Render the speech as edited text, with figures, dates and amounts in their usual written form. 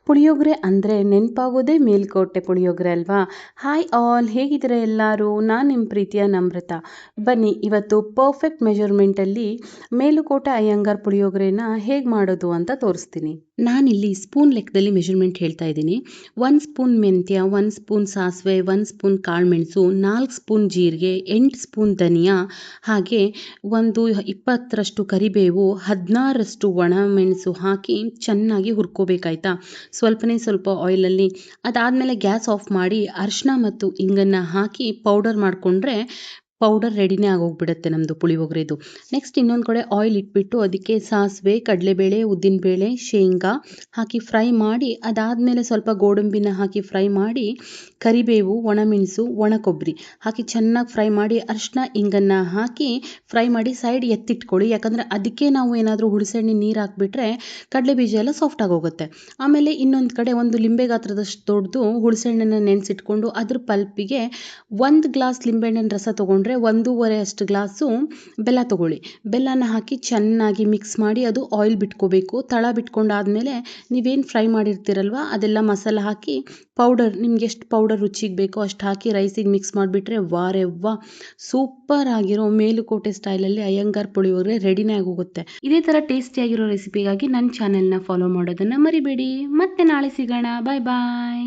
ಪುಳಿಯೋಗರೆ ಅಂದರೆ ನೆನಪಾಗೋದೇ ಮೇಲ್ಕೋಟೆ ಪುಳಿಯೋಗರೆ ಅಲ್ವಾ. Hi all, ಹೇಗಿದ್ದೀರಾ ಎಲ್ಲರೂ? ನಾನು ನಿಮ್ಮ ಪ್ರೀತಿಯ ನಮ್ರತ. ಬನ್ನಿ ಇವತ್ತು ಪರ್ಫೆಕ್ಟ್ ಮೆಜರ್ಮೆಂಟಲ್ಲಿ ಮೇಲುಕೋಟೆ ಅಯ್ಯಂಗಾರ್ ಪುಳಿಯೋಗರೆನ ಹೇಗೆ ಮಾಡೋದು ಅಂತ ತೋರಿಸ್ತೀನಿ. ನಾನಿಲ್ಲಿ ಸ್ಪೂನ್ ಲೆಕ್ಕದಲ್ಲಿ ಮೆಜರ್ಮೆಂಟ್ ಹೇಳ್ತಾ ಇದ್ದೀನಿ. 1 ಸ್ಪೂನ್ ಮೆಂತ್ಯ, 1 ಸ್ಪೂನ್ ಸಾಸಿವೆ, 1 ಸ್ಪೂನ್ ಕಾಳುಮೆಣಸು, 4 ಸ್ಪೂನ್ ಜೀರಿಗೆ, 8 ಸ್ಪೂನ್ ಧನಿಯಾ, ಹಾಗೆ ಒಂದು 20ರಷ್ಟು ಕರಿಬೇವು, 16ರಷ್ಟು ಒಣಮೆಣಸು ಹಾಕಿ ಚೆನ್ನಾಗಿ ಹುರ್ಕೋಬೇಕಾಯ್ತಾ. ಸ್ವಲ್ಪ ಆಯಿಲಲ್ಲಿ. ಅದಾದಮೇಲೆ ಗ್ಯಾಸ್ ಆಫ್ ಮಾಡಿ ಅರಿಶಿನ ಮತ್ತು ಇಂಗನ್ನು ಹಾಕಿ ಪೌಡರ್ ಮಾಡಿಕೊಂಡ್ರೆ ಪೌಡರ್ ರೆಡಿನೇ ಆಗೋಗ್ಬಿಡುತ್ತೆ ನಮ್ಮದು ಪುಳಿಯೋಗರೆದು. ನೆಕ್ಸ್ಟ್ ಇನ್ನೊಂದು ಕಡೆ ಆಯಿಲ್ ಇಟ್ಬಿಟ್ಟು ಅದಕ್ಕೆ ಸಾಸಿವೆ, ಕಡಲೆಬೇಳೆ, ಉದ್ದಿನಬೇಳೆ, ಶೇಂಗಾ ಹಾಕಿ ಫ್ರೈ ಮಾಡಿ, ಅದಾದಮೇಲೆ ಸ್ವಲ್ಪ ಗೋಡಂಬಿನ ಹಾಕಿ ಫ್ರೈ ಮಾಡಿ, ಕರಿಬೇವು, ಒಣಮೆಣಸು, ಒಣ ಕೊಬ್ಬರಿ ಹಾಕಿ ಚೆನ್ನಾಗಿ ಫ್ರೈ ಮಾಡಿ, ಅರಿಶಿನ ಇಂಗನ್ನು ಹಾಕಿ ಫ್ರೈ ಮಾಡಿ ಸೈಡ್ ಎತ್ತಿಟ್ಕೊಳ್ಳಿ. ಯಾಕಂದರೆ ಅದಕ್ಕೆ ನಾವು ಏನಾದರೂ ಹುಣಸೆಹಣ್ಣಿನ ನೀರು ಹಾಕಿಬಿಟ್ರೆ ಕಡಲೆ ಬೀಜ ಎಲ್ಲ ಸಾಫ್ಟ್ ಆಗೋಗುತ್ತೆ. ಆಮೇಲೆ ಇನ್ನೊಂದು ಕಡೆ ಒಂದು ಲಿಂಬೆ ಗಾತ್ರದಷ್ಟು ದೊಡ್ಡದು ಹುಣಸೆಹಣ್ಣನ್ನು ನೆನೆಸಿಟ್ಕೊಂಡು ಅದ್ರ ಪಲ್ಪಿಗೆ 1 ಗ್ಲಾಸ್ ಲಿಂಬೆಹಣ್ಣಿನ ರಸ ತೊಗೊಂಡ್ರೆ 1.5 ಅಷ್ಟು ಗ್ಲಾಸು ಬೆಲ್ಲ ತೊಗೊಳ್ಳಿ. ಬೆಲ್ಲನ ಹಾಕಿ ಚೆನ್ನಾಗಿ ಮಿಕ್ಸ್ ಮಾಡಿ ಅದು ಆಯಿಲ್ ಬಿಟ್ಕೋಬೇಕು. ತಳ ಬಿಟ್ಕೊಂಡಾದಮೇಲೆ ನೀವೇನು ಫ್ರೈ ಮಾಡಿರ್ತೀರಲ್ವ ಅದೆಲ್ಲ ಮಸಾಲ ಹಾಕಿ ಪೌಡರ್, ನಿಮ್ಗೆ ಎಷ್ಟು ಪೌಡರ್ ರುಚಿಗೆ ಬೇಕೋ ಅಷ್ಟು ಹಾಕಿ ರೈಸಿಗೆ ಮಿಕ್ಸ್ ಮಾಡಿಬಿಟ್ರೆ ವಾರೆವ್ವ ಸೂಪರ್ ಆಗಿರೋ ಮೇಲುಕೋಟೆ ಸ್ಟೈಲಲ್ಲಿ ಅಯ್ಯಂಗಾರ್ ಪುಳಿಯೋಗರೆ ರೆಡಿನೇ ಆಗೋಗುತ್ತೆ. ಇದೇ ಥರ ಟೇಸ್ಟಿಯಾಗಿರೋ ರೆಸಿಪಿಗಾಗಿ ನನ್ನ ಚಾನೆಲ್ನ ಫಾಲೋ ಮಾಡೋದನ್ನು ಮರಿಬೇಡಿ. ಮತ್ತೆ ನಾಳೆ ಸಿಗೋಣ. ಬಾಯ್ ಬಾಯ್.